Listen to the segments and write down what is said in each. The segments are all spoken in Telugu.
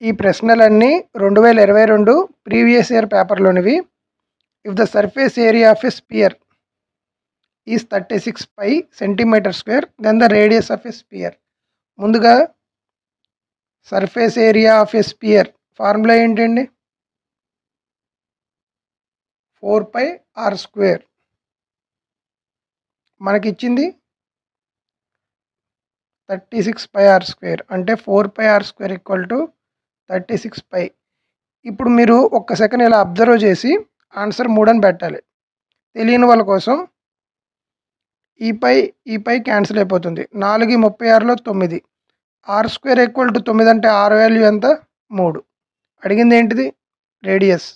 ఈ ప్రశ్నలన్నీ 2022 ప్రీవియస్ ఇయర్ పేపర్లోనివి. If the surface area of a sphere is 36 pi centimetre square then the radius of a sphere. ముందుగా surface area of a sphere formula ఏంటండి? 4πr². మనకిచ్చింది 36πr², అంటే 4πr² = 36 π. ఇప్పుడు మీరు ఒక్క సెకండ్ ఇలా అబ్జర్వ్ చేసి ఆన్సర్ 3 అని పెట్టాలి. తెలియని వాళ్ళ కోసం ఈ పై క్యాన్సిల్ అయిపోతుంది. 4 36లో 9. r² = 9 అంటే r వాల్యూ ఎంత? 3. అడిగింది ఏంటిది? రేడియస్.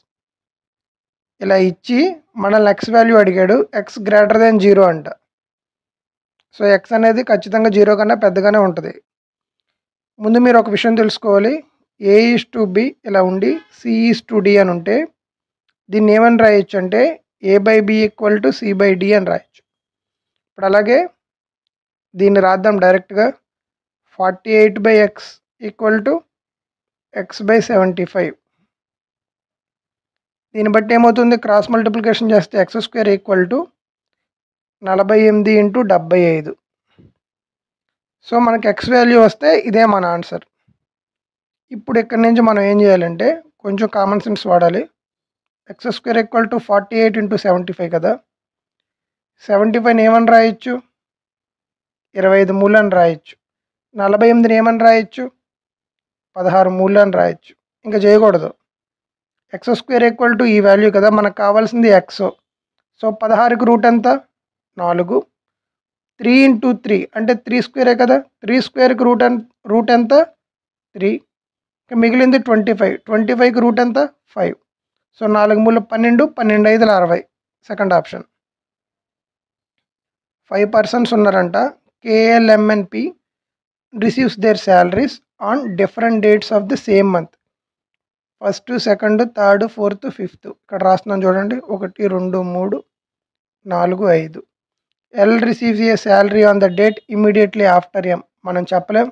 ఇలా ఇచ్చి మనల్ని x వాల్యూ అడిగాడు. x > 0 అంట. సో x అనేది ఖచ్చితంగా 0 కన్నా పెద్దగానే ఉంటుంది. ముందు మీరు ఒక విషయం తెలుసుకోవాలి. a:b ఇలా ఉండి c:d అని ఉంటే దీన్ని ఏమని రాయొచ్చు అంటే a/b = c/d అని రాయొచ్చు. ఇప్పుడు అలాగే దీన్ని రాద్దాం డైరెక్ట్గా. 48/x = x/75. దీన్ని బట్టి ఏమవుతుంది? క్రాస్ మల్టిప్లికేషన్ చేస్తే x² = 48 × 75. సో మనకి x వాల్యూ వస్తే ఇదే మన ఆన్సర్. ఇప్పుడు ఇక్కడి నుంచి మనం ఏం చేయాలంటే కొంచెం కామన్ సెన్స్ వాడాలి. x² = 48 × 75 కదా. 75ని ఏమని రాయొచ్చు? 25 మూలు అని రాయొచ్చు. 48ని ఏమని రాయొచ్చు? 16 మూలు అని రాయొచ్చు. ఇంకా చేయకూడదు. x² ఈ వాల్యూ కదా, మనకు కావాల్సింది x. సో 16కి రూట్ ఎంత? 4. 3 × 3 అంటే 3² కదా. 3² రూట్ ఎంత? 3. మిగిలింది 25. 25కి రూట్ ఎంత? 5. సో 4 మూల 12, 12 5 60. Second option. 5 persons ఉన్నారంట. KLMNP receives their salaries on different dates of the same month. 1st, 2nd, 3rd, 4th, 5th. ఇక్కడ రాస్తున్నాను చూడండి. 1 2 3 4 5. L receives a salary on the date immediately after M. మనం చెప్పలేం.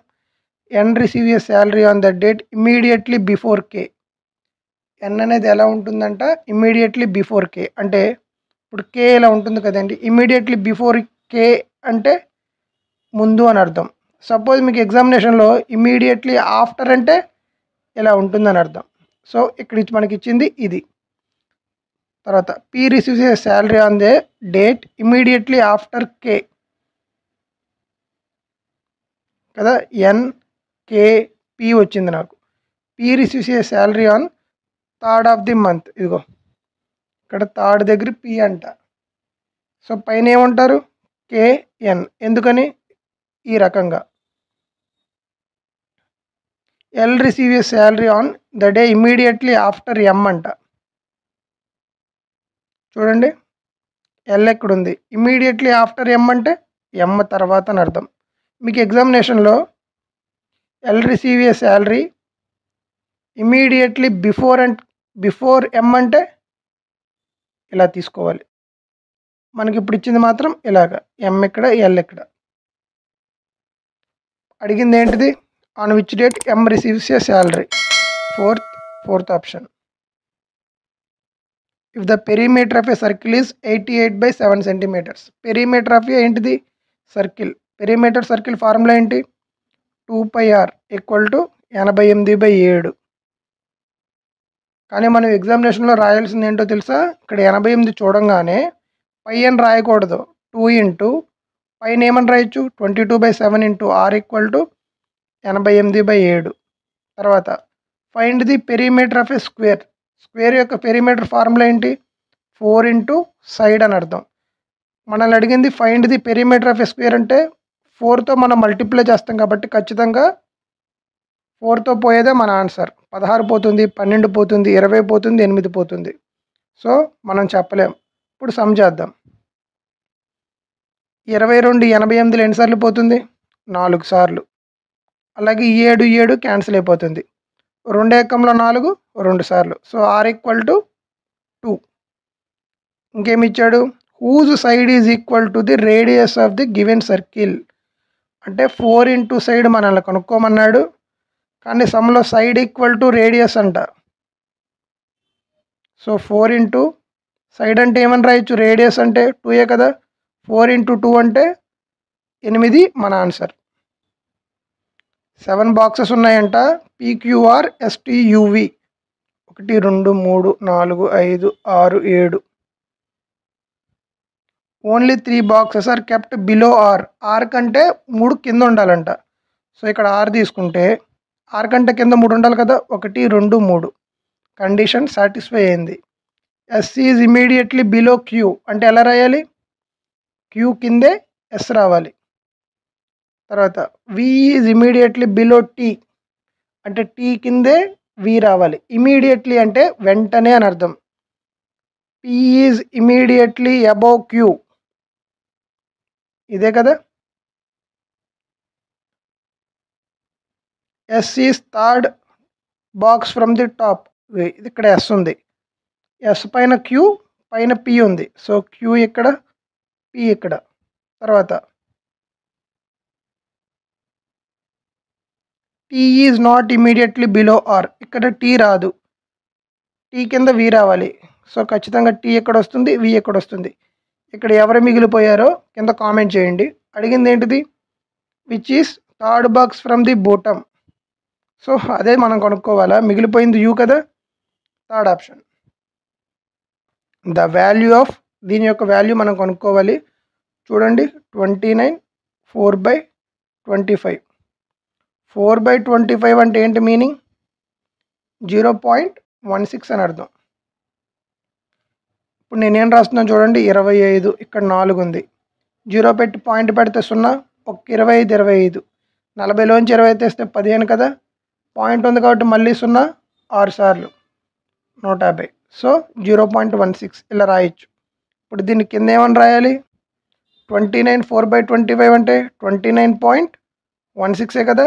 N receive a salary on the date immediately before K. N అనేది ఎలా ఉంటుందంట? Immediately before K. అంటే ఇప్పుడు K ఇలా ఉంటుంది కదండి. ఇమీడియట్లీ బిఫోర్ K అంటే ముందు అని అర్థం. సపోజ్ మీకు ఎగ్జామినేషన్లో ఇమీడియట్లీ ఆఫ్టర్ అంటే ఇలా ఉంటుందని అర్థం. సో ఇక్కడ మనకి ఇచ్చింది ఇది. తర్వాత P receives a salary on the date immediately after K కదా. NKP వచ్చింది నాకు. P receives a salary on 3rd of the month. ఇదిగో ఇక్కడ 3rd దగ్గర P అంట. సో పైన ఏమంటారు? KN. ఎందుకని? ఈ రకంగా. L receive a salary on the day immediately after M అంట. చూడండి, L ఎక్కడుంది? ఇమీడియట్లీ ఆఫ్టర్ M అంటే M తర్వాత అని అర్థం. మీకు ఎగ్జామినేషన్లో L receive a salary immediately before M అంటే ఇలా తీసుకోవాలి. మనకి ఇప్పుడు ఇచ్చింది మాత్రం ఇలాగా. M ఇక్కడ, L ఇక్కడ. అడిగింది ఏంటిది? On which date M receives a salary. Fourth option. If the perimeter of a circle is 88/7 centimetres. Perimeter of ఏంటిది? సర్కిల్. పెరిమీటర్ సర్కిల్ ఫార్ములా ఏంటి? 2πr = 88/7. కానీ మనం ఎగ్జామినేషన్లో రాయాల్సింది ఏంటో తెలుసా? ఇక్కడ 88 చూడంగానే పై అని రాయకూడదు. 2 పైన ఏమని రాయొచ్చు? 22/7 × r = 88/7. తర్వాత find the perimeter of A square. Square యొక్క పెరిమీటర్ ఫార్ములా ఏంటి? 4 × సైడ్ అని అర్థం. మనల్ని అడిగింది find the perimeter of A square అంటే 4తో మనం మల్టిప్లై చేస్తాం కాబట్టి ఖచ్చితంగా 4తో పోయేదే మన ఆన్సర్. 16 పోతుంది, 12 పోతుంది, 20 పోతుంది, 8 పోతుంది. సో మనం చెప్పలేం. ఇప్పుడు సమ్ చేద్దాం. 22 88లో ఎన్నిసార్లు పోతుంది? 4 సార్లు. అలాగే 7 క్యాన్సిల్ అయిపోతుంది. 2 ఏకంలో 4 2 సార్లు. So r = 2. ఇంకేమి ఇచ్చాడు? Whose side is equal to the radius of the given circle. అంటే 4 × సైడ్ మనల్ని కనుక్కోమన్నాడు. కానీ సమ్లో సైడ్ ఈక్వల్ టు రేడియస్ అంట. సో 4 ఇంటూ సైడ్ అంటే ఏమని రాయొచ్చు, రేడియస్ అంటే 2 కదా, 4 ఇంటూ 2 అంటే 8 మన ఆన్సర్. 7 బాక్సెస్ ఉన్నాయంట. PQR STUV 1 2 3 4 5 6 7. Only 3 boxes are kept below R. R కంటే 3 కింద ఉండాలంట. సో ఇక్కడ ఆర్ తీసుకుంటే ఆర్ కంటే కింద 3 ఉండాలి కదా, 1 2 3. కండిషన్ సాటిస్ఫై అయింది. S is immediately below Q అంటే ఎలా రాయాలి, క్యూ కిందే ఎస్ రావాలి. తర్వాత V is immediately below T అంటే టీ కిందే వి రావాలి. ఇమీడియట్లీ అంటే వెంటనే అని అర్థం. P is immediately above Q, ఇదే కదా. S is third box from the top, ఇది ఇక్కడ ఎస్ ఉంది. ఎస్ పైన క్యూ, పైన పి ఉంది. సో క్యూ ఇక్కడ, పి ఇక్కడ. తర్వాత T is not immediately below R, ఇక్కడ టీ రాదు, టీ కింద వి రావాలి. సో ఖచ్చితంగా టీ ఎక్కడ వస్తుంది, వి ఎక్కడ వస్తుంది. ఇక్కడ ఎవరు మిగిలిపోయారో కింద కామెంట్ చేయండి. అడిగింది ఏంటిది, which is third box from the bottom. So అదే మనం కనుక్కోవాలా, మిగిలిపోయింది యూ కదా, third option. The value of, దీని యొక్క వాల్యూ మనం కనుక్కోవాలి. చూడండి 29 4/25. 4/25 అంటే ఏంటి మీనింగ్, 0.16 అని అర్థం. ఇప్పుడు నేనేం రాస్తున్నాను చూడండి, 25, ఇక్కడ 4 ఉంది. 0 పెట్టి పాయింట్ పెడితే 0, 25 25, 40లోంచి 20 తీస్తే 15 కదా, పాయింట్ ఉంది కాబట్టి మళ్ళీ 0, 6 సార్లు 150. సో 0.16 ఇలా రాయొచ్చు. ఇప్పుడు దీన్ని కింద ఏమని రాయాలి, 29 4/25 అంటే 29.16 కదా.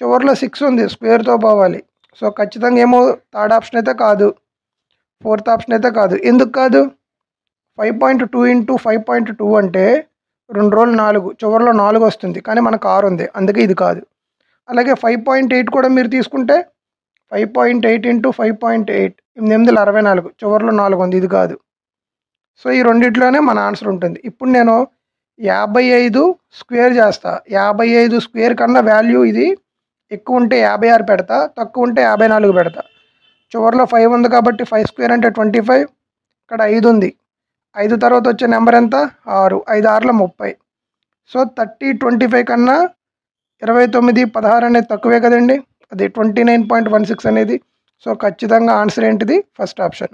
చివరిలో 6 ఉంది, స్క్వేర్తో పోవాలి. సో ఖచ్చితంగా ఏమో థర్డ్ ఆప్షన్ అయితే కాదు, ఫోర్త్ ఆప్షన్ అయితే కాదు. ఎందుకు కాదు, 5.2 ఇంటూ 5.2 అంటే 2 రోజులు 4, చివరిలో 4 వస్తుంది, కానీ మనకు 6 ఉంది, అందుకే ఇది కాదు. అలాగే 5.8 కూడా మీరు తీసుకుంటే 5.8 ఇంటూ 5.8 8 64, చివరిలో 4 ఉంది, ఇది కాదు. సో ఈ రెండిట్లోనే మన ఆన్సర్ ఉంటుంది. ఇప్పుడు నేను 55 స్క్వేర్ చేస్తా. 55 స్క్వేర్ కన్నా వాల్యూ ఇది ఎక్కువ ఉంటే 56 పెడతా, తక్కువ ఉంటే 54 పెడతా. చివరిలో 5 ఉంది కాబట్టి 5 స్క్వేర్ అంటే 25. ఇక్కడ 5 ఉంది, 5 తర్వాత వచ్చే నెంబర్ ఎంత, 6, 5 6ల 30. సో 30 25 కన్నా 29 16 అనేది తక్కువే కదండి, అది 29.16 అనేది. సో ఖచ్చితంగా ఆన్సర్ ఏంటిది, first option.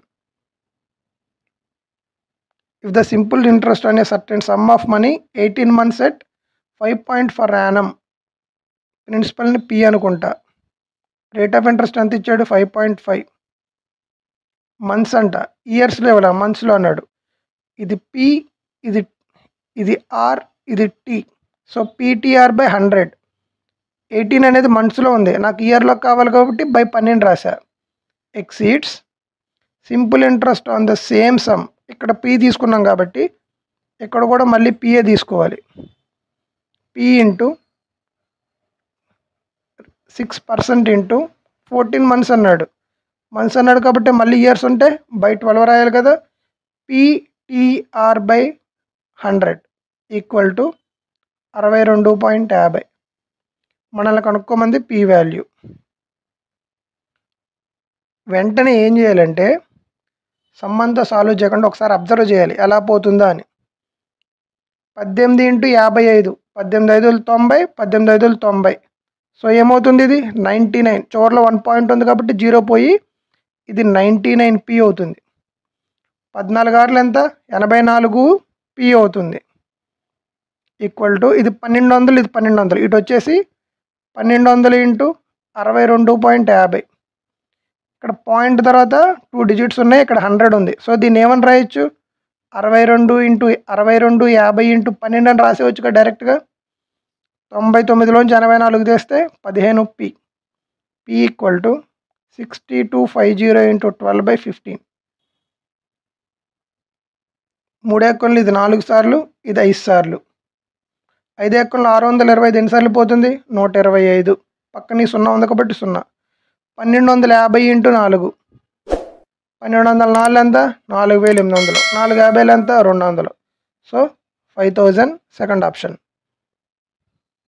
If the simple interest అనే certain sum of money 18 months at 5 per annum, ప్రిన్సిపల్ని పి అనుకుంటా. రేట్ ఆఫ్ ఇంట్రెస్ట్ ఎంత ఇచ్చాడు, 5.5. మంత్స్ అంట, ఇయర్స్లో ఇవ్వాల, మంత్స్లో అన్నాడు. ఇది పి, ఇది ఆర్, ఇది టీ. So PTR/100. 18 అనేది మంత్స్లో ఉంది, నాకు ఇయర్లో కావాలి కాబట్టి బై 12 రాశా. Exceeds simple interest on the same sum, ఇక్కడ పి తీసుకున్నాం కాబట్టి ఇక్కడ కూడా మళ్ళీ పిఏ తీసుకోవాలి. పి ఇంటూ 6% ఇంటూ 14 months అన్నాడు. మంత్స్ అన్నాడు కాబట్టి మళ్ళీ ఇయర్స్ ఉంటే బై 12 రాయాలి కదా. PTR/100 equal to 62.50. మనల్ని కనుక్కోమంది పి వాల్యూ. వెంటనే ఏం చేయాలంటే సమ్మంతా సాల్వ్ చేయకుండా ఒకసారి అబ్జర్వ్ చేయాలి ఎలా పోతుందా అని. 18 ఇంటూ 55, 18 5 90, 18 5 90. సో ఏమవుతుంది, ఇది 99. చివరిలో 1 పాయింట్ ఉంది కాబట్టి 0 పోయి ఇది 99 పి అవుతుంది. 14 6లు ఎంత, 84 పి అవుతుంది. ఈక్వల్ టు ఇది 1200, ఇది 1200, ఇటు వచ్చేసి 1200 ఇంటూ 62.50. ఇక్కడ పాయింట్ తర్వాత 2 digits ఉన్నాయి, ఇక్కడ 100 ఉంది. సో దీన్ని ఏమని రాయొచ్చు, 62 ఇంటూ 62 50 ఇంటూ 12 అని రాసేవచ్చు కదా డైరెక్ట్గా. 99లోంచి 84 తీస్తే 15 P. P equal to 6250 into 12/15. 3 ఎక్కలు ఇది 4 సార్లు, ఇది 5 సార్లు. 5 ఎక్కలు 625 ఎన్నిసార్లు పోతుంది, 125. పక్కన 0 ఉంది కాబట్టి 0. 1250 ఇంటూ 4, 1204 ఎంత? 4800. 450 ఎంత? 200. So 5000 second option.